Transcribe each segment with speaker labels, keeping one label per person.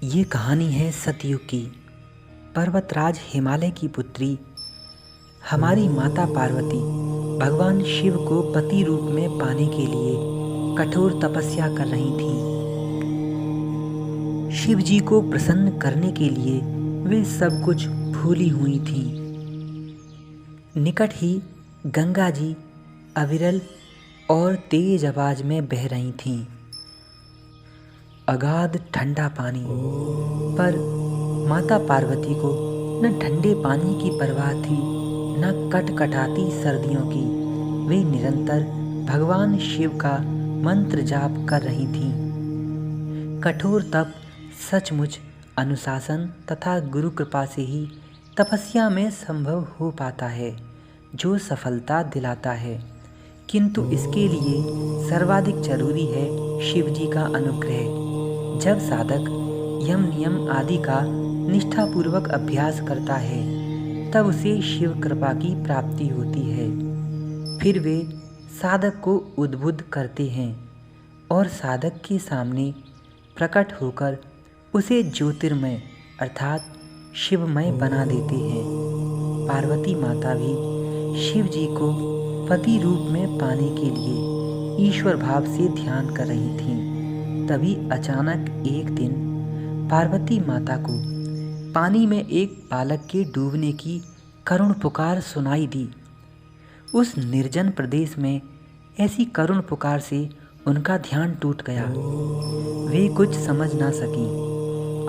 Speaker 1: ये कहानी है सतयुग की। पर्वतराज हिमालय की पुत्री हमारी माता पार्वती भगवान शिव को पति रूप में पाने के लिए कठोर तपस्या कर रही थीं। शिव जी को प्रसन्न करने के लिए वे सब कुछ भूली हुई थीं। निकट ही गंगा जी अविरल और तेज आवाज में बह रही थीं। अगाध ठंडा पानी, पर माता पार्वती को न ठंडे पानी की परवाह थी न कटकटाती सर्दियों की। वे निरंतर भगवान शिव का मंत्र जाप कर रही थीं। कठोर तप सचमुच अनुशासन तथा गुरु कृपा से ही तपस्या में संभव हो पाता है, जो सफलता दिलाता है। किंतु इसके लिए सर्वाधिक जरूरी है शिव जी का अनुग्रह। जब साधक यम नियम आदि का निष्ठापूर्वक अभ्यास करता है, तब उसे शिव कृपा की प्राप्ति होती है। फिर वे साधक को उद्बुद्ध करते हैं और साधक के सामने प्रकट होकर उसे ज्योतिर्मय अर्थात शिवमय बना देते हैं। पार्वती माता भी शिव जी को पति रूप में पाने के लिए ईश्वर भाव से ध्यान कर रही थीं। तभी अचानक एक दिन पार्वती माता को पानी में एक बालक के डूबने की करुण पुकार सुनाई दी। उस निर्जन प्रदेश में ऐसी करुण पुकार से उनका ध्यान टूट गया। वे कुछ समझ ना सकी।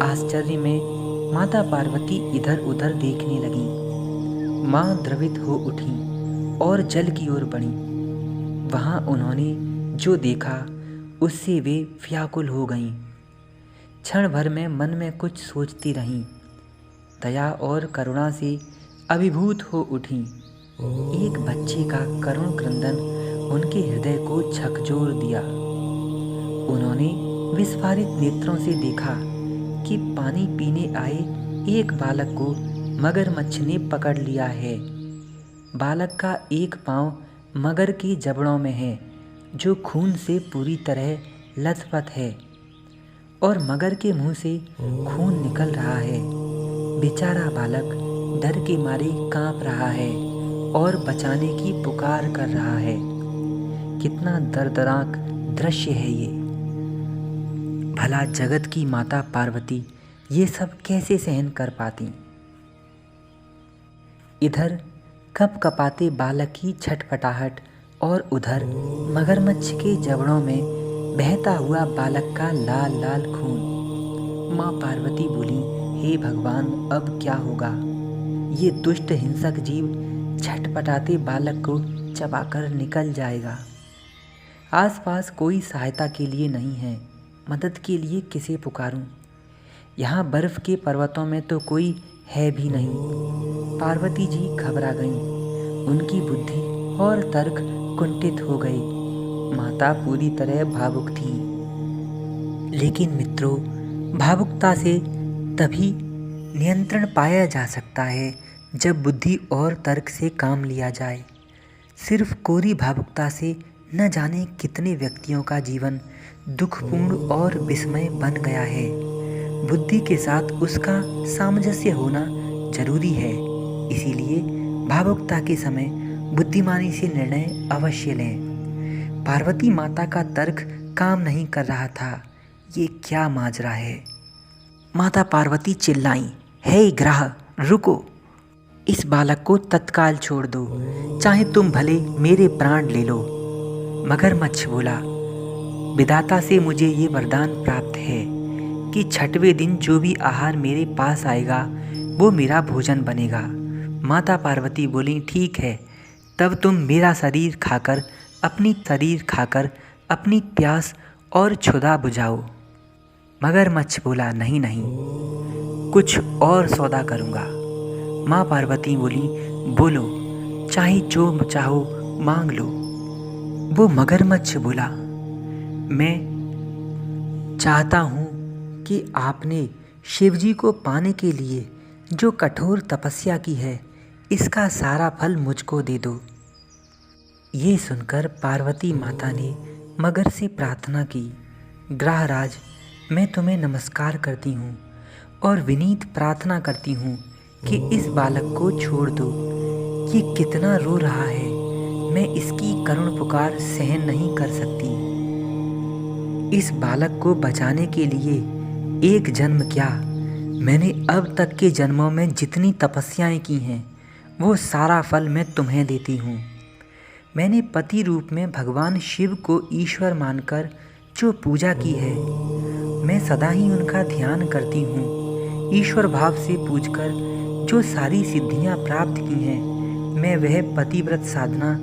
Speaker 1: आश्चर्य में माता पार्वती इधर उधर देखने लगीं। माँ द्रवित हो उठी और जल की ओर बढ़ी। वहाँ उन्होंने जो देखा उससे वे व्याकुल हो गईं। क्षण भर में मन में कुछ सोचती रहीं। दया और करुणा से अभिभूत हो उठीं। एक बच्चे का करुण क्रंदन उनके हृदय को झकझोर दिया। उन्होंने विस्फारित नेत्रों से देखा कि पानी पीने आए एक बालक को मगरमच्छ ने पकड़ लिया है। बालक का एक पांव मगर की जबड़ों में है, जो खून से पूरी तरह लथपथ है, और मगर के मुंह से खून निकल रहा है। बेचारा बालक डर के मारे कांप रहा है और बचाने की पुकार कर रहा है। कितना दर्दनाक दृश्य है ये। भला जगत की माता पार्वती ये सब कैसे सहन कर पाती। इधर कपकपाते बालक की छटपटाहट और उधर मगरमच्छ के जबड़ों में बहता हुआ बालक का लाल लाल खून। माँ पार्वती बोली, हे भगवान, अब क्या होगा। ये दुष्ट हिंसक जीव छटपटाते बालक को चबाकर निकल जाएगा। आसपास कोई सहायता के लिए नहीं है। मदद के लिए किसे पुकारूं। यहाँ बर्फ के पर्वतों में तो कोई है भी नहीं। पार्वती जी घबरा गईं। उनकी बुद्धि और तर्क कुंठित हो गए। माता पूरी तरह भावुक थी। लेकिन मित्रों, भावुकता से तभी नियंत्रण पाया जा सकता है जब बुद्धि और तर्क से काम लिया जाए। सिर्फ कोरी भावुकता से न जाने कितने व्यक्तियों का जीवन दुखपूर्ण और विस्मय बन गया है। बुद्धि के साथ उसका सामंजस्य होना जरूरी है। इसीलिए भावुकता के समय बुद्धिमानी से निर्णय अवश्य लें। पार्वती माता का तर्क काम नहीं कर रहा था। ये क्या माजरा है। माता पार्वती चिल्लाईं, हे ग्राह, रुको। इस बालक को तत्काल छोड़ दो, चाहे तुम भले मेरे प्राण ले लो। मगरमच्छ बोला, विधाता से मुझे ये वरदान प्राप्त है कि छठवें दिन जो भी आहार मेरे पास आएगा वो मेरा भोजन बनेगा। माता पार्वती बोली, ठीक है, तब तुम मेरा शरीर खाकर अपनी प्यास और क्षुधा बुझाओ। मगरमच्छ बोला, नहीं नहीं, कुछ और सौदा करूँगा। माँ पार्वती बोली, बोलो, चाहे जो चाहो मांग लो। वो मगरमच्छ बोला, मैं चाहता हूँ कि आपने शिवजी को पाने के लिए जो कठोर तपस्या की है, इसका सारा फल मुझको दे दो। ये सुनकर पार्वती माता ने मगर से प्रार्थना की, ग्रहराज, मैं तुम्हें नमस्कार करती हूँ और विनीत प्रार्थना करती हूँ कि इस बालक को छोड़ दो। ये कितना रो रहा है, मैं इसकी करुण पुकार सहन नहीं कर सकती। इस बालक को बचाने के लिए एक जन्म क्या, मैंने अब तक के जन्मों में जितनी तपस्याएं की हैं वो सारा फल मैं तुम्हें देती हूँ। मैंने पति रूप में भगवान शिव को ईश्वर मानकर जो पूजा की है, मैं सदा ही उनका ध्यान करती हूँ। ईश्वर भाव से पूजकर जो सारी सिद्धियाँ प्राप्त की हैं, मैं वह पतिव्रत साधना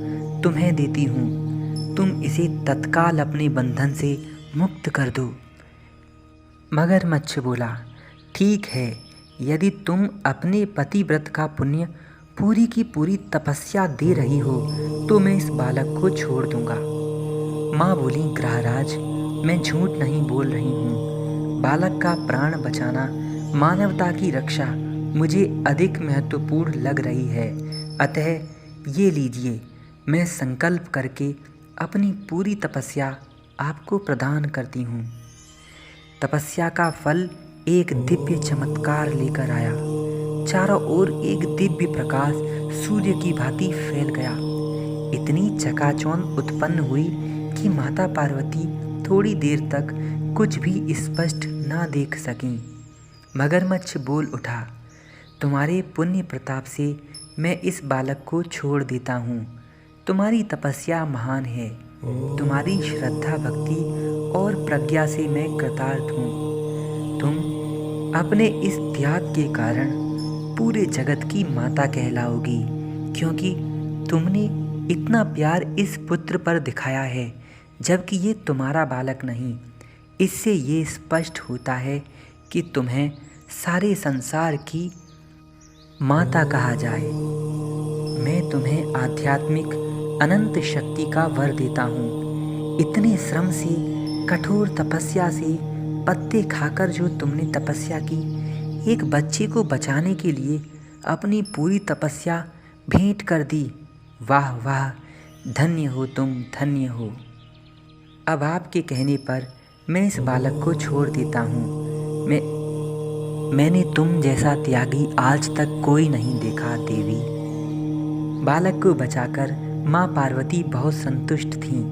Speaker 1: तुम्हें देती हूँ। तुम इसे तत्काल अपने बंधन से मुक्त कर दो। मगरमच्छ बोला, ठीक है, यदि तुम अपने पतिव्रत का पुण्य पूरी की पूरी तपस्या दे रही हो तो मैं इस बालक को छोड़ दूंगा। माँ बोली, ग्रहराज, मैं झूठ नहीं बोल रही हूँ। बालक का प्राण बचाना, मानवता की रक्षा मुझे अधिक महत्वपूर्ण लग रही है। अतः ये लीजिए, मैं संकल्प करके अपनी पूरी तपस्या आपको प्रदान करती हूँ। तपस्या का फल एक दिव्य चमत्कार लेकर आया। चारों ओर एक दिव्य प्रकाश सूर्य की भांति फैल गया। इतनी चकाचौंध उत्पन्न हुई कि माता पार्वती थोड़ी देर तक कुछ भी स्पष्ट ना देख सकीं। मगरमच्छ बोल उठा, तुम्हारे पुण्य प्रताप से मैं इस बालक को छोड़ देता हूँ। तुम्हारी तपस्या महान है, तुम्हारी श्रद्धा भक्ति और प्रज्ञा से मैं कृतार्थ हूँ। तुम अपने इस त्याग के कारण पूरे जगत की माता कहलाओगी, क्योंकि तुमने इतना प्यार इस पुत्र पर दिखाया है, जबकि ये तुम्हारा बालक नहीं। इससे ये स्पष्ट होता है कि तुम्हें सारे संसार की माता कहा जाए। मैं तुम्हें आध्यात्मिक अनंत शक्ति का वर देता हूँ। इतने श्रम से, कठोर तपस्या से, पत्ते खाकर जो तुमने तपस्या की, एक बच्चे को बचाने के लिए अपनी पूरी तपस्या भेंट कर दी। वाह वाह, धन्य हो तुम, धन्य हो। अब आपके कहने पर मैं इस बालक को छोड़ देता हूँ। मैंने तुम जैसा त्यागी आज तक कोई नहीं देखा देवी। बालक को बचाकर माँ पार्वती बहुत संतुष्ट थीं।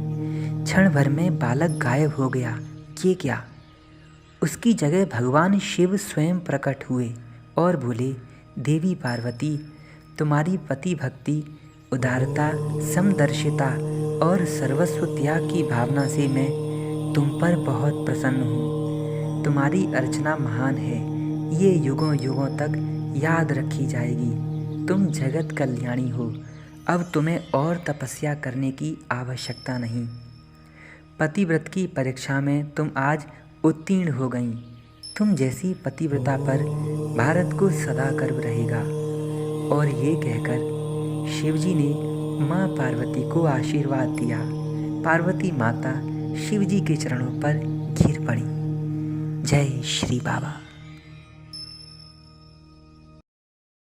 Speaker 1: क्षण भर में बालक गायब हो गया। ये क्या? उसकी जगह भगवान शिव स्वयं प्रकट हुए और बोले, देवी पार्वती, तुम्हारी पति भक्ति, उदारता, समदर्शिता और सर्वस्व त्याग की भावना से मैं तुम पर बहुत प्रसन्न हूँ। तुम्हारी अर्चना महान है, ये युगों युगों तक याद रखी जाएगी। तुम जगत कल्याणी हो। अब तुम्हें और तपस्या करने की आवश्यकता नहीं। पतिव्रत की परीक्षा में तुम आज उत्तीर्ण हो गईं। तुम जैसी पतिव्रता पर भारत को सदा गर्व रहेगा। और ये कहकर शिवजी ने माँ पार्वती को आशीर्वाद दिया। पार्वती माता शिवजी के चरणों पर गिर पड़ी। जय श्री बाबा।